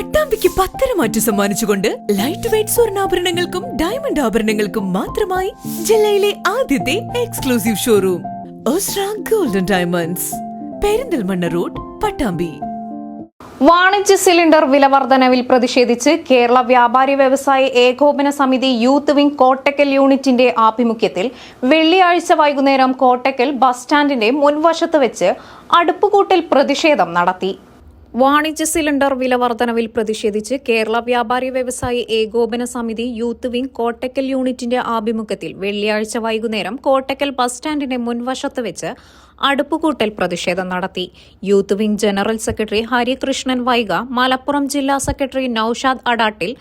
പട്ടാമ്പിക്ക് പത്തരമാറ്റു സമ്മാനിച്ചുകൊണ്ട് light weight സ്വർണ്ണാഭരണങ്ങൾക്കും ഡയമണ്ട് ആഭരണങ്ങൾക്കും മാത്രമായി ജില്ലയിലെ ആദ്യത്തെ exclusive showroom Ostra Golden Diamonds, Perinthalmanna road, Pattambi. വാണിജ്യ സിലിണ്ടർ വിലവർധനവിൽ പ്രതിഷേധിച്ച് കേരള വ്യാപാരി വ്യവസായി ഏകോപന സമിതി യൂത്ത് വിംഗ് കോട്ടക്കൽ യൂണിറ്റിന്റെ ആഭിമുഖ്യത്തിൽ വെള്ളിയാഴ്ച വൈകുന്നേരം കോട്ടക്കൽ ബസ് സ്റ്റാൻഡിന്റെ മുൻവശത്ത് വെച്ച് അടുപ്പുകൂട്ടൽ പ്രതിഷേധം നടത്തി. വാണിജ്യ സിലിണ്ടർ വിലവർധനവിൽ പ്രതിഷേധിച്ച് കേരള വ്യാപാരി വ്യവസായി ഏകോപന സമിതി യൂത്ത് വിംഗ് കോട്ടക്കൽ യൂണിറ്റിന്റെ ആഭിമുഖ്യത്തിൽ വെള്ളിയാഴ്ച വൈകുന്നേരം കോട്ടക്കൽ ബസ് സ്റ്റാൻഡിന്റെ മുൻവശത്ത് വെച്ച് അടുപ്പുകൂട്ടൽ പ്രതിഷേധം നടത്തി. Youth wing general secretary Harikrishnan Vaiga, Malappuram ജില്ലാ secretary Naushad Adattil,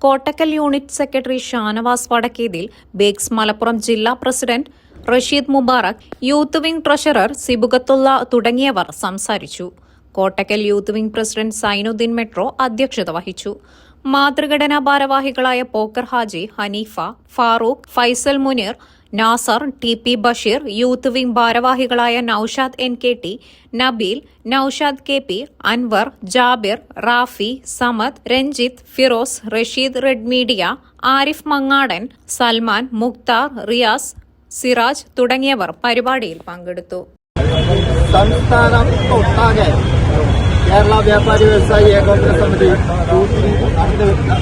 Kottakkal unit secretary Shanavas Vadakkethil, Bakes Malappuram ജില്ലാ president Rasheed Mubarak, youth wing treasurer Sibghathulla തുടങ്ങിയവർ സംസാരിച്ചു. Kottakkal youth wing president Zainuddin Metro അധ്യക്ഷത വഹിച്ചു. മാതൃഘടനാ ഭാരവാഹികളായ Pokker Haji, Hanifa, Farooq, Faisal Munir, Nasar, TP. Basheer, youth wing ഭാരവാഹികളായ Naushad NKT, Nabeel, Naushad KP, Anwar, Jabir, Rafi, Samad, Ranjith, Firoz, Rasheed red media, Arif Mangadan, Salman, Mukhtar, Riyas, Siraj തുടങ്ങിയവർ പരിപാടിയിൽ പങ്കെടുത്തു. സംസ്ഥാനം ഒട്ടാകെ കേരള വ്യാപാരി വ്യവസായി ഏകോപന സമിതി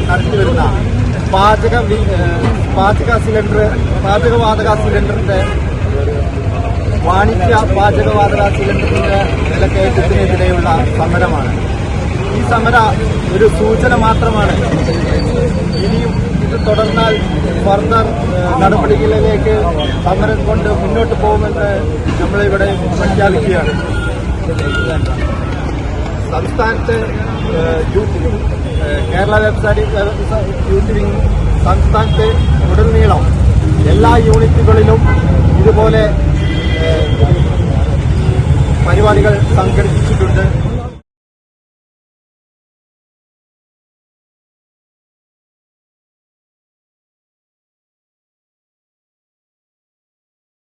നടത്തിവരുന്ന പാചകവാതക സിലിണ്ടറിന്റെ വാണിജ്യ പാചകവാതക സിലിണ്ടറിന്റെ വിലക്കയറ്റത്തിനെതിരെയുള്ള സമരമാണ്. ഈ സമര ഒരു സൂചന മാത്രമാണ്. ഇനിയും ഇത് തുടർന്നാൽ ഫർദർ നടപടികളിലേക്ക് സമരം കൊണ്ട് മുന്നോട്ട് പോകുമെന്ന് നമ്മളിവിടെ പ്രഖ്യാപിക്കുകയാണ്. സംസ്ഥാനത്ത് കേരള വ്യാപാരി യൂത്ത് വിംഗ് സംസ്ഥാനത്തെ ഉടനീളം എല്ലാ യൂണിറ്റുകളിലും ഇതുപോലെ പരിപാടികൾ സംഘടിപ്പിച്ചിട്ടുണ്ട്.